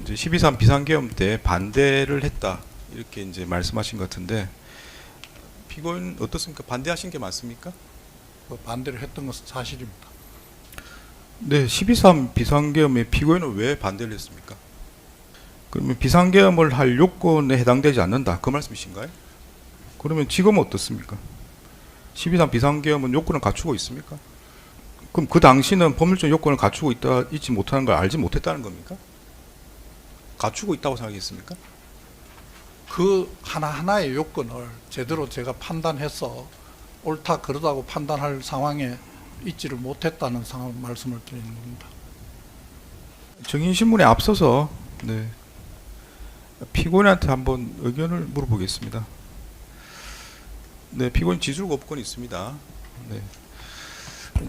이제 12.3 비상계엄 때 반대를 했다 이렇게 이제 말씀하신 것 같은데 피고인 어떻습니까? 반대하신 게 맞습니까? 그 반대를 했던 것은 사실입니다. 네, 12.3 비상계엄의 피고인은 왜 반대를 했습니까? 그러면 비상계엄을 할 요건에 해당되지 않는다 그 말씀이신가요? 그러면 지금은 어떻습니까? 12.3 비상계엄은 요건을 갖추고 있습니까? 그럼 그 당시는 법률적 요건을 갖추고 있지 못하는 걸 알지 못했다는 겁니까? 갖추고 있다고 생각했습니까? 그 하나하나의 요건을 제대로 제가 판단해서 옳다 그러다고 판단할 상황에 있지를 못했다는 상황 말씀을 드리는 겁니다. 증인신문에 앞서서 네, 피고인한테 한번 의견을 물어보겠습니다. 네, 피고인 지술고법권이 있습니다. 네.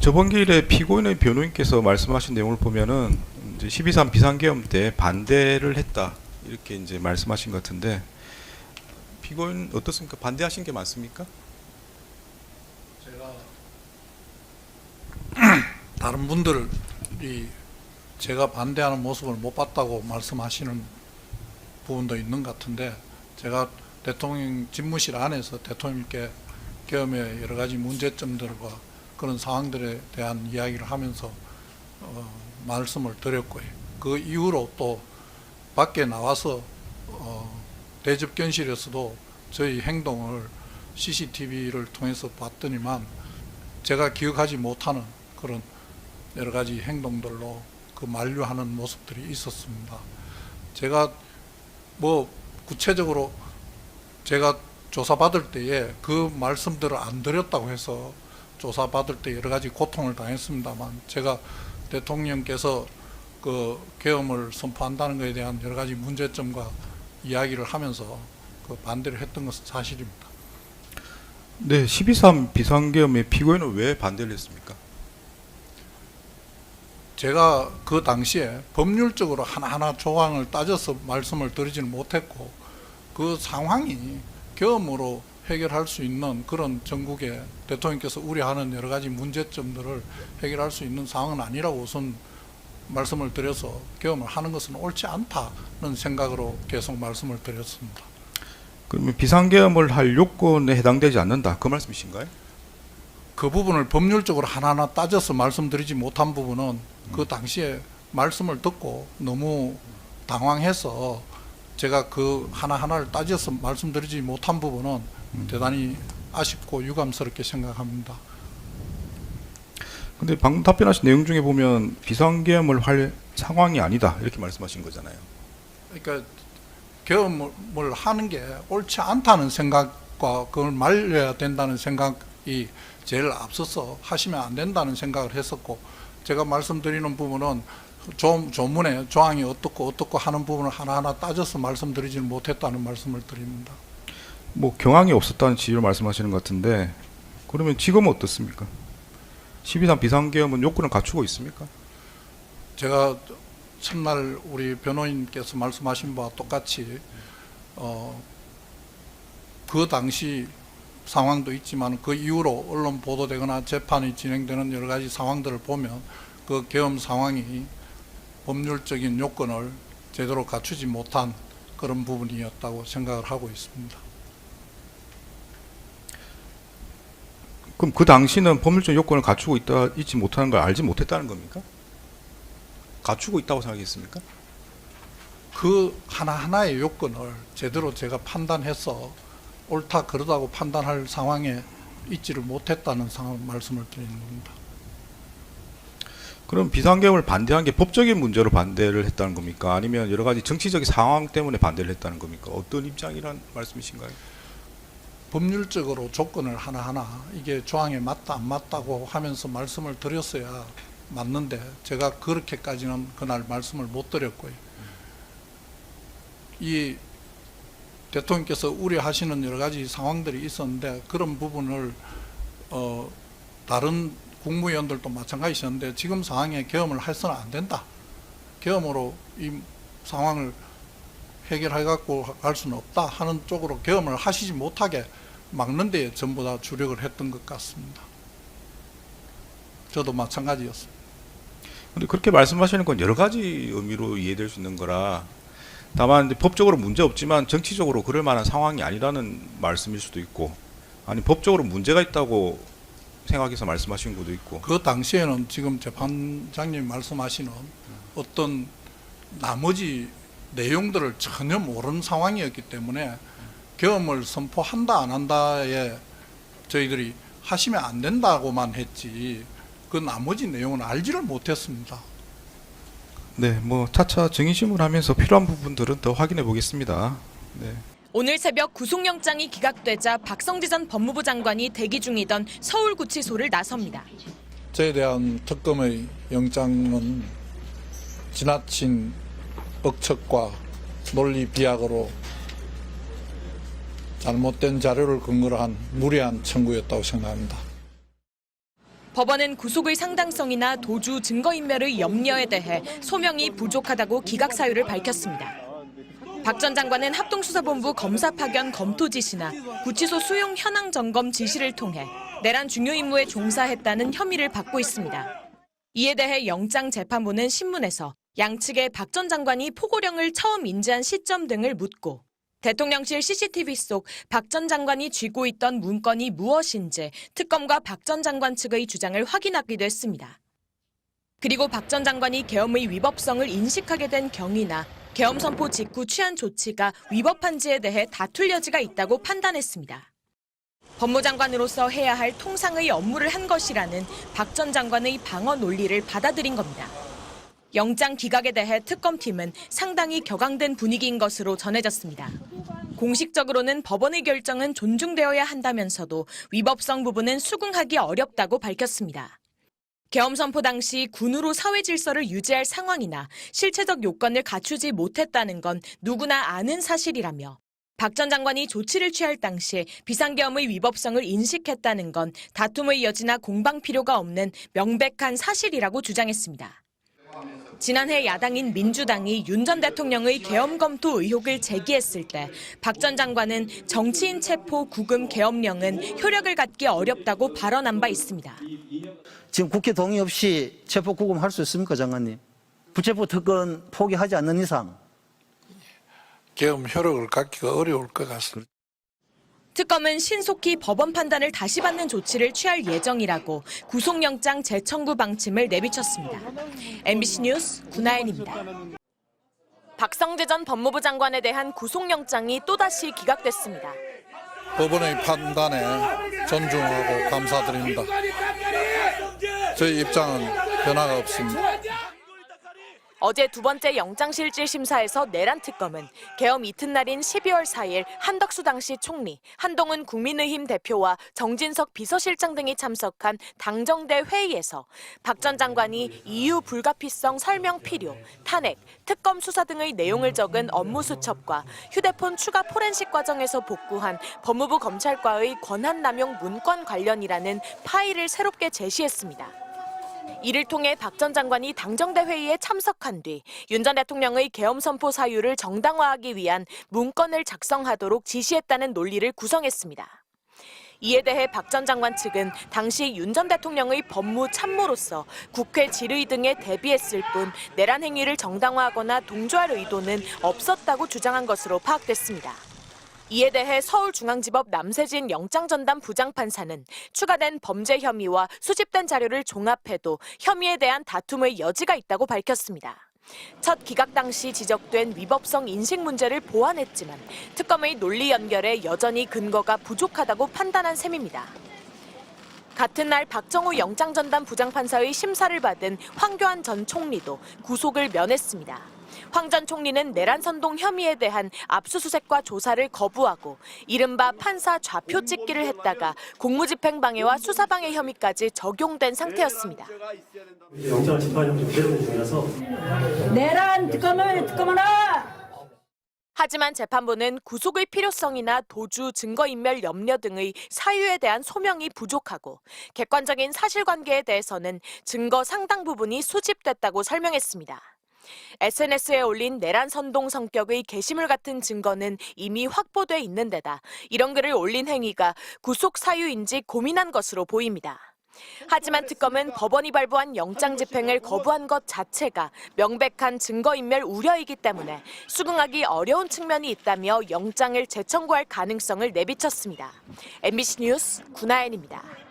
저번 기일에 피고인의 변호인께서 말씀하신 내용을 보면은 이제 12.3 비상계엄 때 반대를 했다 이렇게 이제 말씀하신 것 같은데 피고인 어떻습니까? 반대하신 게 맞습니까? 제가 다른 분들이 제가 반대하는 모습을 못 봤다고 말씀하시는 부분도 있는 것 같은데, 제가 대통령 집무실 안에서 대통령께 계엄의 여러 가지 문제점들과 그런 상황들에 대한 이야기를 하면서 말씀을 드렸고요. 그 이후로 또 밖에 나와서 대접견실에서도 저희 행동을 CCTV를 통해서 봤더니만 제가 기억하지 못하는 그런 여러 가지 행동들로 그 만류하는 모습들이 있었습니다. 제가 뭐 구체적으로 제가 조사받을 때에 그 말씀들을 안 드렸다고 해서 조사받을 때 여러 가지 고통을 당했습니다만, 제가 대통령께서 그 계엄을 선포한다는 것에 대한 여러 가지 문제점과 이야기를 하면서 그 반대를 했던 것은 사실입니다. 네, 12.3 비상계엄의 피고인은 왜 반대를 했습니까? 제가 그 당시에 법률적으로 하나하나 조항을 따져서 말씀을 드리지는 못했고, 그 상황이 계엄으로 해결할 수 있는 그런 전국에 대통령께서 우려하는 여러 가지 문제점들을 해결할 수 있는 상황은 아니라고 우선 말씀을 드려서 계엄을 하는 것은 옳지 않다는 생각으로 계속 말씀을 드렸습니다. 그러면 비상계엄을 할 요건에 해당되지 않는다 그 말씀이신가요? 그 부분을 법률적으로 하나하나 따져서 말씀드리지 못한 부분은 그 당시에 말씀을 듣고 너무 당황해서 제가 그 하나하나를 따져서 말씀드리지 못한 부분은 대단히 아쉽고 유감스럽게 생각합니다. 근데 방금 답변하신 내용 중에 보면 비상계엄을 할 상황이 아니다 이렇게 말씀하신 거잖아요. 그러니까 계엄을 하는 게 옳지 않다는 생각과 그걸 말려야 된다는 생각이 제일 앞서서 하시면 안 된다는 생각을 했었고, 제가 말씀드리는 부분은 조문에 조항이 어떻고 하는 부분을 하나하나 따져서 말씀드리지는 못했다는 말씀을 드립니다. 뭐 경황이 없었다는 취지로 말씀하시는 것 같은데 그러면 지금은 어떻습니까? 12.3 비상계엄은 요건을 갖추고 있습니까? 제가 첫날 우리 변호인께서 말씀하신 바와 똑같이 그 당시 상황도 있지만 그 이후로 언론 보도되거나 재판이 진행되는 여러 가지 상황들을 보면 그 계엄 상황이 법률적인 요건을 제대로 갖추지 못한 그런 부분이었다고 생각을 하고 있습니다. 그럼 그 당시는 법률적 요건을 갖추고 있지 못하는 걸 알지 못했다는 겁니까? 갖추고 있다고 생각했습니까? 그 하나하나의 요건을 제대로 제가 판단해서 옳다 그러다고 판단할 상황에 있지를 못했다는 말씀을 드리는 겁니다. 그럼 비상계엄을 반대한 게 법적인 문제로 반대를 했다는 겁니까? 아니면 여러 가지 정치적인 상황 때문에 반대를 했다는 겁니까? 어떤 입장이란 말씀이신가요? 법률적으로 조건을 하나하나 이게 조항에 맞다 안 맞다고 하면서 말씀을 드렸어야 맞는데, 제가 그렇게까지는 그날 말씀을 못 드렸고요. 이 대통령께서 우려하시는 여러 가지 상황들이 있었는데 그런 부분을 다른 국무위원들도 마찬가지셨는데 지금 상황에 계엄을 해서는 안 된다, 계엄으로 이 상황을 해결해 갖고 갈 수는 없다 하는 쪽으로 계엄을 하시지 못하게 막는 데에 전부 다 주력을 했던 것 같습니다. 저도 마찬가지였습니다. 근데 그렇게 말씀하시는 건 여러 가지 의미로 이해될 수 있는 거라 다만 이제 법적으로 문제 없지만 정치적으로 그럴 만한 상황이 아니라는 말씀일 수도 있고, 아니 법적으로 문제가 있다고 생각해서 말씀하신 것도 있고. 그 당시에는 지금 재판장님 말씀하시는 어떤 나머지 내용들을 전혀 모르는 상황이었기 때문에 계엄을 선포한다 안 한다에 저희들이 하시면 안 된다고만 했지 그 나머지 내용은 알지를 못했습니다. 네, 뭐 차차 증인신문하면서 필요한 부분들은 더 확인해 보겠습니다. 네. 오늘 새벽 구속영장이 기각되자 박성재 전 법무부 장관이 대기 중이던 서울구치소를 나섭니다. 저에 대한 특검의 영장은 지나친 억측과 논리 비약으로 잘못된 자료를 근거로 한 무리한 청구였다고 생각합니다. 법원은 구속의 상당성이나 도주 증거인멸의 염려에 대해 소명이 부족하다고 기각 사유를 밝혔습니다. 박 전 장관은 합동수사본부 검사 파견 검토 지시나 구치소 수용 현황 점검 지시를 통해 내란 중요 임무에 종사했다는 혐의를 받고 있습니다. 이에 대해 영장재판부는 신문에서 양측의 박 전 장관이 포고령을 처음 인지한 시점 등을 묻고 대통령실 CCTV 속 박 전 장관이 쥐고 있던 문건이 무엇인지 특검과 박 전 장관 측의 주장을 확인하기도 했습니다. 그리고 박 전 장관이 계엄의 위법성을 인식하게 된 경위나 계엄 선포 직후 취한 조치가 위법한지에 대해 다툴 여지가 있다고 판단했습니다. 법무장관으로서 해야 할 통상의 업무를 한 것이라는 박 전 장관의 방어 논리를 받아들인 겁니다. 영장 기각에 대해 특검팀은 상당히 격앙된 분위기인 것으로 전해졌습니다. 공식적으로는 법원의 결정은 존중되어야 한다면서도 위법성 부분은 수긍하기 어렵다고 밝혔습니다. 계엄 선포 당시 군으로 사회 질서를 유지할 상황이나 실체적 요건을 갖추지 못했다는 건 누구나 아는 사실이라며 박 전 장관이 조치를 취할 당시 비상계엄의 위법성을 인식했다는 건 다툼의 여지나 공방 필요가 없는 명백한 사실이라고 주장했습니다. 지난해 야당인 민주당이 윤 전 대통령의 계엄 검토 의혹을 제기했을 때 박 전 장관은 정치인 체포 구금 계엄령은 효력을 갖기 어렵다고 발언한 바 있습니다. 지금 국회 동의 없이 체포 구금할 수 있습니까, 장관님? 부체포 특권 포기하지 않는 이상. 계엄 효력을 갖기가 어려울 것 같습니다. 특검은 신속히 법원 판단을 다시 받는 조치를 취할 예정이라고 구속영장 재청구 방침을 내비쳤습니다. MBC 뉴스 구나연입니다. 박성재 전 법무부 장관에 대한 구속영장이 또다시 기각됐습니다. 법원의 판단에 존중하고 감사드립니다. 저희 입장은 변화가 없습니다. 어제 두 번째 영장실질 심사에서 내란 특검은 계엄 이튿날인 12월 4일 한덕수 당시 총리, 한동훈 국민의힘 대표와 정진석 비서실장 등이 참석한 당정대 회의에서 박 전 장관이 이유 불가피성 설명 필요, 탄핵, 특검 수사 등의 내용을 적은 업무 수첩과 휴대폰 추가 포렌식 과정에서 복구한 법무부 검찰과의 권한남용 문건 관련이라는 파일을 새롭게 제시했습니다. 이를 통해 박 전 장관이 당정대 회의에 참석한 뒤 윤 전 대통령의 계엄 선포 사유를 정당화하기 위한 문건을 작성하도록 지시했다는 논리를 구성했습니다. 이에 대해 박 전 장관 측은 당시 윤 전 대통령의 법무 참모로서 국회 질의 등에 대비했을 뿐 내란 행위를 정당화하거나 동조할 의도는 없었다고 주장한 것으로 파악됐습니다. 이에 대해 서울중앙지법 남세진 영장전담 부장판사는 추가된 범죄 혐의와 수집된 자료를 종합해도 혐의에 대한 다툼의 여지가 있다고 밝혔습니다. 첫 기각 당시 지적된 위법성 인식 문제를 보완했지만 특검의 논리 연결에 여전히 근거가 부족하다고 판단한 셈입니다. 같은 날 박정우 영장전담 부장판사의 심사를 받은 황교안 전 총리도 구속을 면했습니다. 황 전 총리는 내란 선동 혐의에 대한 압수수색과 조사를 거부하고 이른바 판사 좌표 찍기를 했다가 공무집행방해와 수사방해 혐의까지 적용된 상태였습니다. 영장을 집행하려고 지금 내려오는 중이라서 내란 특검하라! 하지만 재판부는 구속의 필요성이나 도주, 증거인멸 염려 등의 사유에 대한 소명이 부족하고 객관적인 사실관계에 대해서는 증거 상당 부분이 수집됐다고 설명했습니다. SNS에 올린 내란 선동 성격의 게시물 같은 증거는 이미 확보돼 있는 데다 이런 글을 올린 행위가 구속 사유인지 고민한 것으로 보입니다. 하지만 특검은 법원이 발부한 영장 집행을 거부한 것 자체가 명백한 증거인멸 우려이기 때문에 수긍하기 어려운 측면이 있다며 영장을 재청구할 가능성을 내비쳤습니다. MBC 뉴스 구나연입니다.